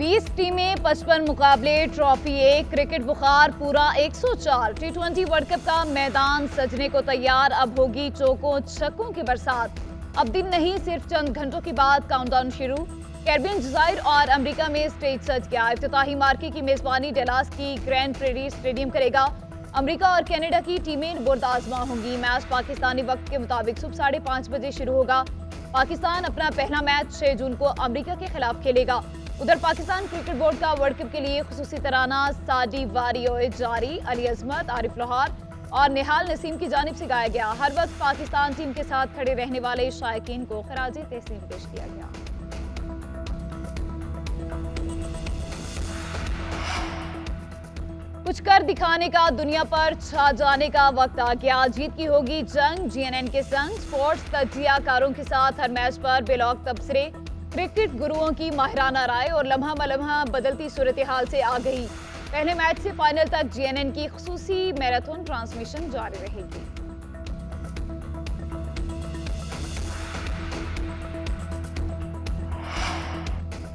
20 टीमें 55 मुकाबले, trophy 1, cricket बुखार पूरा 104। T20 वर्ल्ड कप का मैदान सजने को तैयार, अब होगी चौकों छक्कों की बरसात। अब दिन नहीं, सिर्फ चंद घंटों के बाद काउंटडाउन शुरू। कैरिबियन जज़ाइर और अमेरिका में स्टेज सज गया। इफ्तिताही मार्के की मेजबानी डलास की ग्रैंड प्रेरी स्टेडियम करेगा। अमेरिका और कनाडा की टीमें बुर्द आजमा होंगी। मैच पाकिस्तानी वक्त के मुताबिक सुबह 5:30 बजे शुरू होगा। पाकिस्तान अपना पहला मैच 6 जून को अमेरिका के खिलाफ खेलेगा। उधर पाकिस्तान क्रिकेट बोर्ड का वर्ल्ड कप के लिए खुसूसी तराना साडी वारियोए जारी, अली अजमत, आरिफ लोहार और निहाल नसीम की जानिब से गाया गया। हर वक्त पाकिस्तान टीम के साथ खड़े रहने वाले शायकीन को खराज तहसीन पेश किया गया। कुछ कर दिखाने का, दुनिया पर छा जाने का वक्त आ गया। जीत की होगी जंग, GNN के संग स्पोर्ट्स तजियाकारों के साथ हर मैच पर बेलौक तबसरे, क्रिकेट गुरुओं की माहिराना राय और लम्हा मलम्हा बदलती सूरत हाल से आ गई। पहले मैच से फाइनल तक GNN की खुसूसी मैराथन ट्रांसमिशन जारी रहेगी।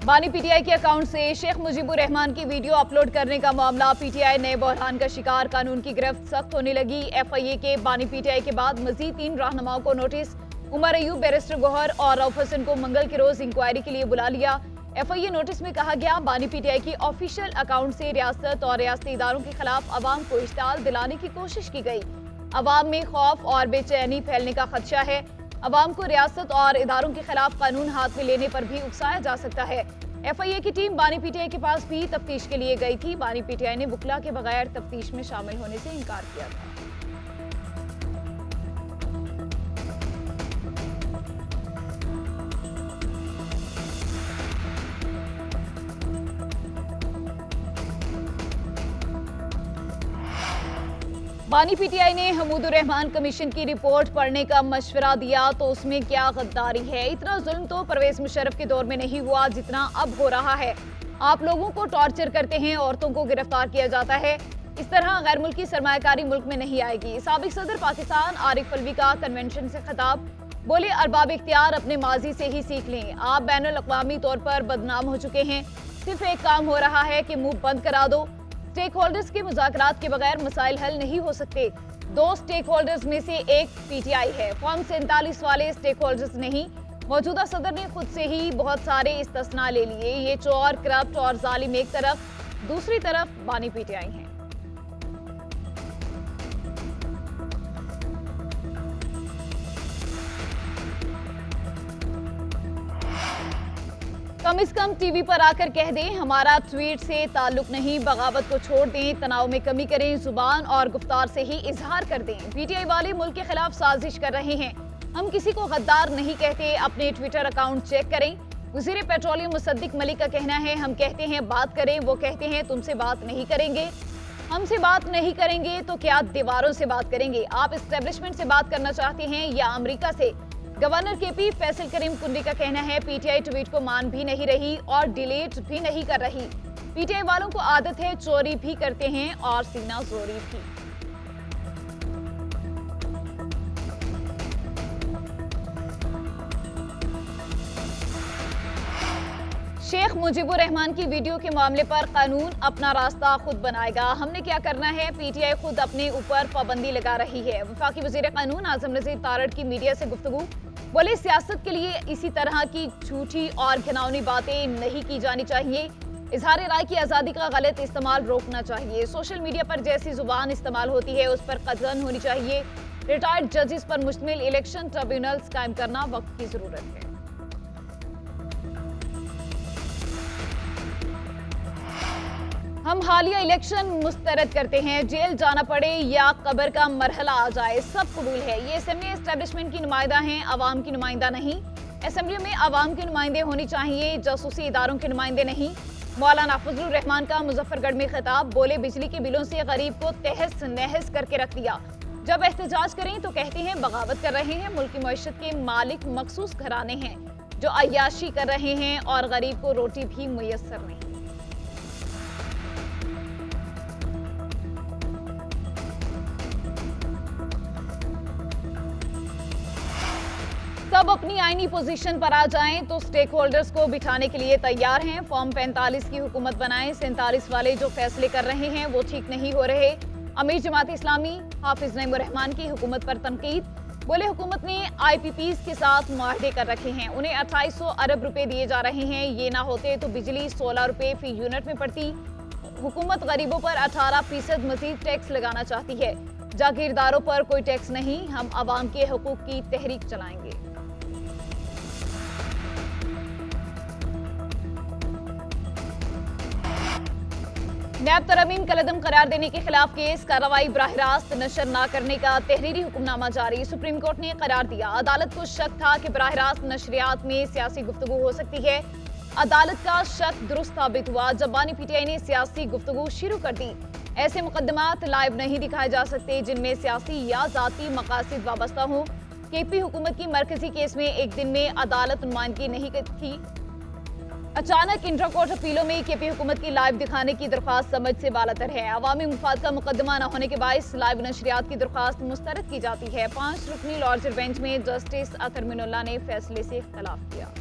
बानी PTI के अकाउंट से शेख मुजीबुर रहमान की वीडियो अपलोड करने का मामला, PTI नए बहरान का शिकार, कानून की गिरफ्त सख्त होने लगी। FIA के बानी PTI के बाद मजीद 3 रहनुमाओं को नोटिस। उमर अयूब, बैरिस्टर गौहर और रऊफ हसन को मंगल के रोज इंक्वायरी के लिए बुला लिया। FIA नोटिस में कहा गया, बानी PTI की ऑफिशियल अकाउंट से रियासत और रियासती इदारों के खिलाफ अवाम को इश्ताल दिलाने की कोशिश की गई। अवाम में खौफ और बेचैनी फैलने का खदशा है। अवाम को रियासत और इदारों के खिलाफ कानून हाथ में लेने पर भी उकसाया जा सकता है। FIA की टीम बानी PTI के पास भी तफ्तीश के लिए गई थी। बानी PTI ने वकला के बगैर तफ्तीश में शामिल होने से इनकार किया था। बानी PTI ने हमूदुर रहमान कमीशन की रिपोर्ट पढ़ने का मशवरा दिया तो उसमें क्या गद्दारी है। इतना जुल्म तो परवेज मुशर्रफ के दौर में नहीं हुआ जितना अब हो रहा है। आप लोगों को टॉर्चर करते हैं, औरतों को गिरफ्तार किया जाता है। इस तरह गैर मुल्की सरमायाकारी मुल्क में नहीं आएगी। साबिक सदर पाकिस्तान आरिफ अलवी का कन्वेंशन से खिताब, बोले अरबाब इख्तियार अपने माजी से ही सीख लें। आप बैनुल अक़वामी तौर पर बदनाम हो चुके हैं। सिर्फ एक काम हो रहा है कि मुंह बंद करा दो। स्टेक होल्डर्स के मुज़ाकरात के बगैर मसाइल हल नहीं हो सकते। 2 स्टेक होल्डर्स में से एक PTI है, फॉर्म 47 वाले स्टेक होल्डर्स नहीं। मौजूदा सदर ने खुद से ही बहुत सारे इस्तिस्ना ले लिए। ये चोर, करप्ट और जालिम एक तरफ, दूसरी तरफ बानी PTI हैं। कम से कम टीवी पर आकर कह दें हमारा ट्वीट से ताल्लुक नहीं, बगावत को छोड़ दें, तनाव में कमी करें, जुबान और गुफ्तार से ही इजहार कर दें। PTI वाले मुल्क के खिलाफ साजिश कर रहे हैं। हम किसी को गद्दार नहीं कहते, अपने ट्विटर अकाउंट चेक करें। वज़ीर पेट्रोलियम मुसद्दिक मलिक का कहना है, हम कहते हैं बात करें, वो कहते हैं तुमसे बात नहीं करेंगे। हमसे बात नहीं करेंगे तो क्या दीवारों से बात करेंगे। आप एस्टेब्लिशमेंट से बात करना चाहते हैं या अमेरिका से। गवर्नर KP फैसल करीम कुंडी का कहना है, PTI ट्वीट को मान भी नहीं रही और डिलीट भी नहीं कर रही। PTI वालों को आदत है, चोरी भी करते हैं और सीना जोरी भी। शेख मुजीबुर रहमान की वीडियो के मामले पर कानून अपना रास्ता खुद बनाएगा। हमने क्या करना है, PTI खुद अपने ऊपर पाबंदी लगा रही है। वफाकी वजीर कानून आजम नज़ीर तारड़ की मीडिया से गुफ्तगू, बोले सियासत के लिए इसी तरह की झूठी और घिनौनी बातें नहीं की जानी चाहिए। इजहार राय की आज़ादी का गलत इस्तेमाल रोकना चाहिए। सोशल मीडिया पर जैसी जुबान इस्तेमाल होती है उस पर कदर होनी चाहिए। रिटायर्ड जजेस पर मुश्तमिल इलेक्शन ट्रिब्यूनल्स कायम करना वक्त की जरूरत है। हम हालिया इलेक्शन मुस्तरद करते हैं, जेल जाना पड़े या कब्र का मरहला आ जाए, सब कबूल है। ये असेंबली एस्टेब्लिशमेंट की नुमाइंदा हैं, आवाम की नुमाइंदा नहीं। असेंबली में आवाम के नुमाइंदे होने चाहिए, जासूसी इदारों के नुमाइंदे नहीं। मौलाना फजलुर रहमान का मुजफ्फरगढ़ में खिताब, बोले बिजली के बिलों से गरीब को तहस नहस करके रख दिया। जब एहतजाज करें तो कहते हैं बगावत कर रहे हैं। मुल्क की मईशत के मालिक मखसूस घराने हैं जो अय्याशी कर रहे हैं और गरीब को रोटी भी मुयस्सर नहीं। सब अपनी आईनी पोजीशन पर आ जाएं तो स्टेक होल्डर्स को बिठाने के लिए तैयार हैं। फॉर्म 45 की हुकूमत बनाएं। 47 वाले जो फैसले कर रहे हैं वो ठीक नहीं हो रहे। अमीर जमात इस्लामी हाफिज नईमुर रहमान की हुकूमत पर तनकीद। बोले हुकूमत ने IPPs के साथ मुआहदे कर रखे हैं, उन्हें 2800 अरब रुपए दिए जा रहे हैं। ये ना होते तो बिजली 16 रुपए फी यूनिट में पड़ती। हुकूमत गरीबों पर 18% मजीद टैक्स लगाना चाहती है। जागीरदारों पर कोई टैक्स नहीं, हम आवाम के हुकूक की तहरीक चलाएंगे। नैब तरमीम कलदम करार देने के खिलाफ केस, कार्रवाई बराह रास्त नशर न करने का तहरीरी हुक्मनामा जारी। सुप्रीम कोर्ट ने करार दिया, अदालत को शक था कि बराह रास्त नशरियात में सियासी गुफ्तगू हो सकती है। अदालत का शक दुरुस्त साबित हुआ जब बानी PTI ने सियासी गुफ्तगू शुरू कर दी। ऐसे मुकदमात लाइव नहीं दिखाए जा सकते जिनमें सियासी या जाती मकासद वाबस्ता हों। KP हुकूमत की मरकजी केस में एक दिन में अदालत नुमाइंदगी नहीं थी। अचानक इंट्रा कोर्ट अपीलों में KP हुकूमत की लाइव दिखाने की दरख्वास्त समझ से बालातर है। अवामी मुफाद का मुकदमा न होने के बायस लाइव नशरियात की दरख्वास्त मुस्तरद की जाती है। 5 रुकनी लार्जर बेंच में जस्टिस अतर मिनुल्लाह ने फैसले से इख्तलाफ किया।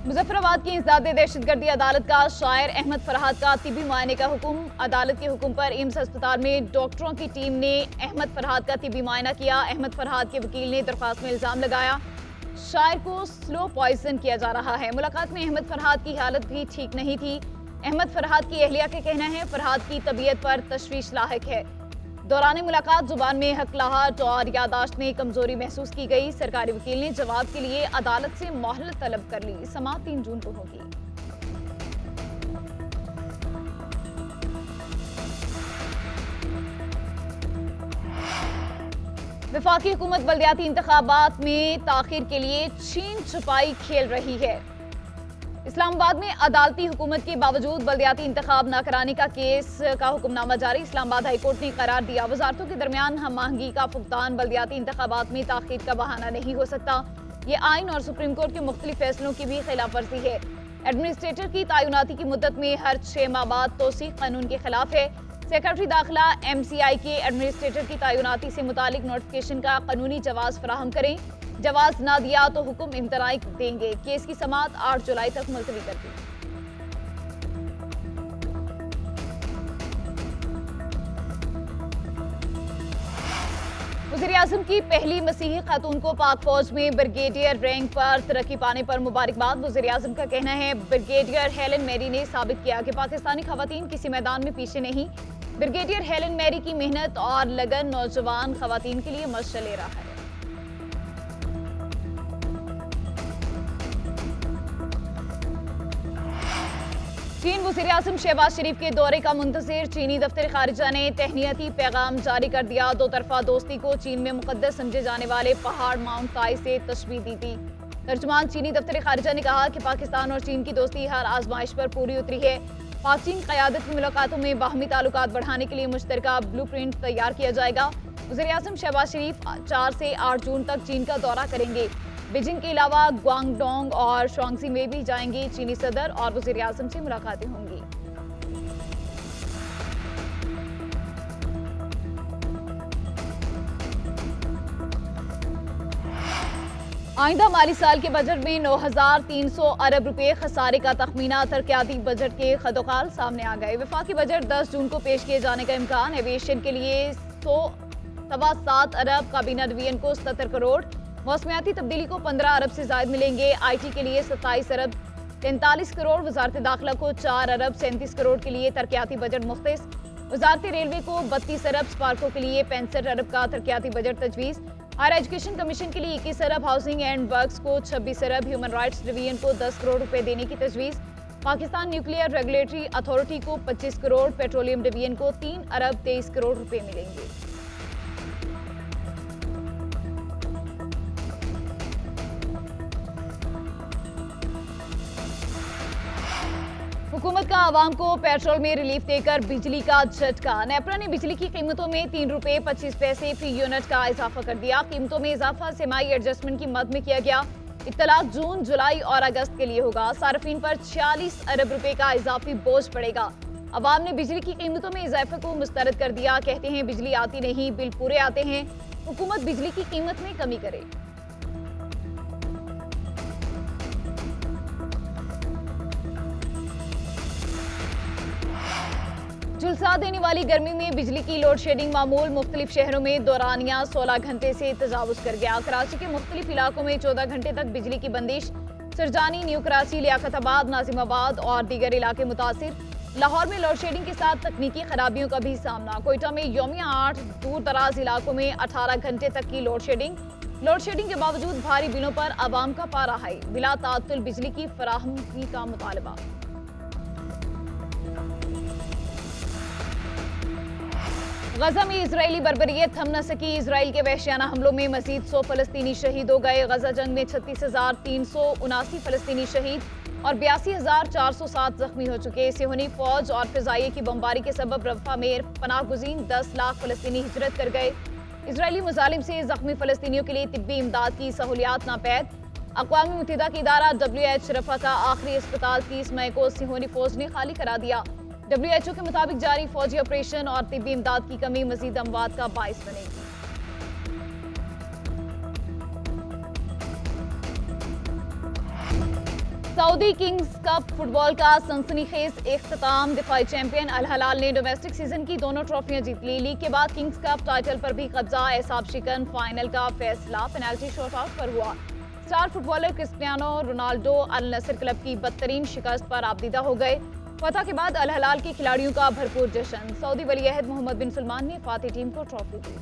मुजफ्फराबाद की इंसदादे दहशतगर्दी अदालत का शायर अहमद फरहाद का तिबी मुआयने का हुक्म। अदालत के हुक्म पर एम्स अस्पताल में डॉक्टरों की टीम ने अहमद फरहाद का तिबी मुआयना किया। अहमद फरहाद के वकील ने दरख्वास्त में इल्जाम लगाया शायर को स्लो पॉइजन किया जा रहा है। मुलाकात में अहमद फरहाद की हालत भी ठीक नहीं थी। अहमद फरहाद की अहलिया का कहना है फरहाद की तबीयत पर तशवीश लाहिक है। दौरान मुलाकात जुबान में हकलाहट और यादाश्त में कमजोरी महसूस की गई। सरकारी वकील ने जवाब के लिए अदालत से मोहलत तलब कर ली। समाअत 3 जून को होगी। वफाकी हुकूमत बल्दियाती इंतखाबात में ताखीर के लिए छीन छुपाई खेल रही है। इस्लामाबाद में अदालती हुकूमत के बावजूद बल्दियाती इंतखाब न कराने का केस का हुक्मनामा जारी। इस्लामाबाद हाईकोर्ट ने करार दिया, वजारतों के दरमियान हम आहंगी का फुकदान बल्दियाती इंतखाबात में ताखीर का बहाना नहीं हो सकता। ये आइन और सुप्रीम कोर्ट के मुख्तलिफ फैसलों की भी खिलाफ वर्जी है। एडमिनिस्ट्रेटर की तैनाती की मुद्दत में हर 6 माह बाद तोसीक कानून के खिलाफ है। सेक्रेटरी दाखिला MCI के एडमिनिस्ट्रेटर की तैनाती से मुतालिक नोटिफिकेशन का कानूनी जवाब फराहम करें। जवाब ना दिया तो हुक्म इम्तनाई देंगे। केस की समाअत 8 जुलाई तक मुलतवी कर दी। वज़ीर-ए-आज़म की पहली मसीही खातून को पाक फौज में ब्रिगेडियर रैंक पर तरक्की पाने पर मुबारकबाद। वज़ीर-ए-आज़म का कहना है ब्रिगेडियर हेलन मैरी ने साबित किया कि पाकिस्तानी खवातीन किसी मैदान में पीछे नहीं। ब्रिगेडियर हेलन मैरी की मेहनत और लगन नौजवान खवातीन के लिए मशअल ले रहा है। चीन वज़ीर-ए-आज़म शहबाज शरीफ के दौरे का मुंतज़िर। चीनी दफ्तर खारिजा ने तहनीती पैगाम जारी कर दिया। दो तरफा दोस्ती को चीन में मुकद्दस समझे जाने वाले पहाड़ माउंट ताई से तशबीह दी थी। तर्जुमान चीनी दफ्तर खारिजा ने कहा कि पाकिस्तान और चीन की दोस्ती हर आजमाइश पर पूरी उतरी है। पाक चीन क़यादत की मुलाकातों में बाहमी ताल्लुकात बढ़ाने के लिए मुश्तरका ब्लूप्रिंट तैयार किया जाएगा। वज़ीर-ए-आज़म शहबाज शरीफ 4 से 8 जून तक चीन का दौरा करेंगे। बीजिंग के अलावा ग्वांगडोंग और शांगजी में भी जाएंगे। चीनी सदर और वज़ीर-ए-आज़म से मुलाकातें होंगी। आइंदा माली साल के बजट में 9,300 अरब रुपए खसारे का तखमीना। तरक्याती बजट के खदोखाल सामने आ गए। वफाकी बजट 10 जून को पेश किए जाने का इम्कान। एविएशन के लिए 107 अरब, काबीना डिवीजन को 77 करोड़, मौसमियाती तब्दीली को 15 अरब से ज्यादा मिलेंगे। IT के लिए 27 अरब 43 करोड़, वजारत दाखिला को 4 अरब 37 करोड़ के लिए तरक्याती बजट मुख्तस। वजारत रेलवे को 32 अरब, स्पार्को के लिए 65 अरब का तरक्याती बजट तजवीज़। हायर एजुकेशन कमीशन के लिए 21 अरब, हाउसिंग एंड वर्क्स को 26 अरब, ह्यूमन राइट्स डिवीजन को 10 करोड़ रुपए देने की तजवीज़। पाकिस्तान न्यूक्लियर रेगुलेटरी अथॉरिटी को 25 करोड़, पेट्रोलियम डिवीजन को 3 अरब 23 करोड़ रुपए मिलेंगे। हुकूमत का आवाम को पेट्रोल में रिलीफ देकर बिजली का झटका। नेपरा ने बिजली की कीमतों में 3 रुपए 25 पैसे फी यूनिट का इजाफा कर दिया। कीमतों में इजाफा सेमाई एडजस्टमेंट की मद में किया गया। इत्तलाक जून, जुलाई और अगस्त के लिए होगा। सार्फिन पर 46 अरब रुपए का इजाफी बोझ पड़ेगा। अवाम ने बिजली की कीमतों में इजाफे को मुस्तरद कर दिया। कहते हैं बिजली आती नहीं, बिल पूरे आते हैं, हुकूमत बिजली की कीमत में कमी करे। झुलसा देने वाली गर्मी में बिजली की लोड शेडिंग मामूल। मुख्तलिफ शहरों में दौरानिया 16 घंटे से तजावुज कर गया। कराची के मुख्तलिफ इलाकों में 14 घंटे तक बिजली की बंदिश। सरजानी, न्यू कराची, लियाकताबाद, नाजिमाबाद और दीगर इलाके मुतासिर। लाहौर में लोड शेडिंग के साथ तकनीकी खराबियों का भी सामना। कोयटा में यौमिया 8, दूर दराज इलाकों में 18 घंटे तक की लोड शेडिंग। लोड शेडिंग के बावजूद भारी बिलों पर आवाम का पारा हाई। बिला ताअत्तुल बिजली की फराहमी का मुतालबा। गजा में इजरायली बर्बरियत थम न सकी। इसराइल के वहशियाना हमलों में मजीद 100 फलस्तीनी शहीद हो गए। गजा जंग में 36,379 फलस्तीनी शहीद और 82,407 जख्मी हो चुके। सिहोनी फौज और फिजाइये की बमबारी के सबब रफा में पनाह गुज़ीन 10 लाख फलस्तीनी हिजरत कर गए। इसराइली मुजालिम से जख्मी फलस्तीनियों के लिए तिब्बी इमदाद की सहूलियात नापैद। अक़वाम मुत्तहिदा के इदारा WH रफा का आखिरी अस्पताल 30 मई को सिहोनी फौज ने खाली करा दिया। WHO के मुताबिक जारी फौजी ऑपरेशन और तिब्बी इमदाद की कमी मजीद अमवात का बाइस बनेगी। सऊदी किंग्स कप फुटबॉल का सनसनीखेज इख्तिताम। दिफाई चैंपियन अल हिलाल ने डोमेस्टिक सीजन की दोनों ट्रॉफियां जीत ली। लीग के बाद किंग्स कप टाइटल पर भी कब्जा। एसाब शिकन फाइनल का फैसला पेनल्टी शॉट आउट पर हुआ। स्टार फुटबॉलर क्रिस्टियानो रोनाल्डो अल नसर क्लब की बदतरीन शिकस्त पर आबदीदा हो गए। फतह के बाद अल हिलाल के खिलाड़ियों का भरपूर जश्न। सऊदी वलीअहद मोहम्मद बिन सलमान ने फातिह टीम को ट्रॉफी दी।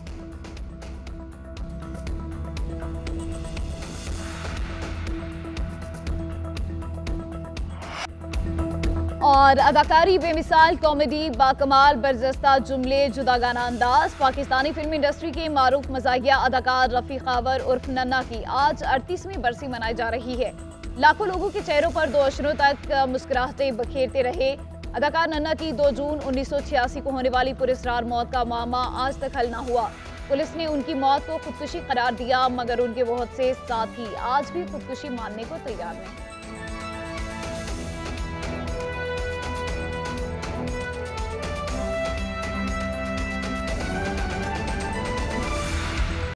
और अदाकारी बेमिसाल, कॉमेडी, बाकमाल, बरजस्ता जुमले, जुदागाना अंदाज। पाकिस्तानी फिल्म इंडस्ट्री के मारूफ मज़ाहिया अदाकार रफ़ी खावर उर्फ नन्ना की आज 38वीं बरसी मनाई जा रही है। लाखों लोगों के चेहरों पर 2 अशरों तक मुस्कुराहटें बखेरते रहे। अदाकार नन्ना की 2 जून 1986 को होने वाली पुरस्कार मौत का मामला आज तक हल न हुआ। पुलिस ने उनकी मौत को खुदकुशी करार दिया, मगर उनके बहुत से साथी आज भी खुदकुशी मानने को तैयार नहीं।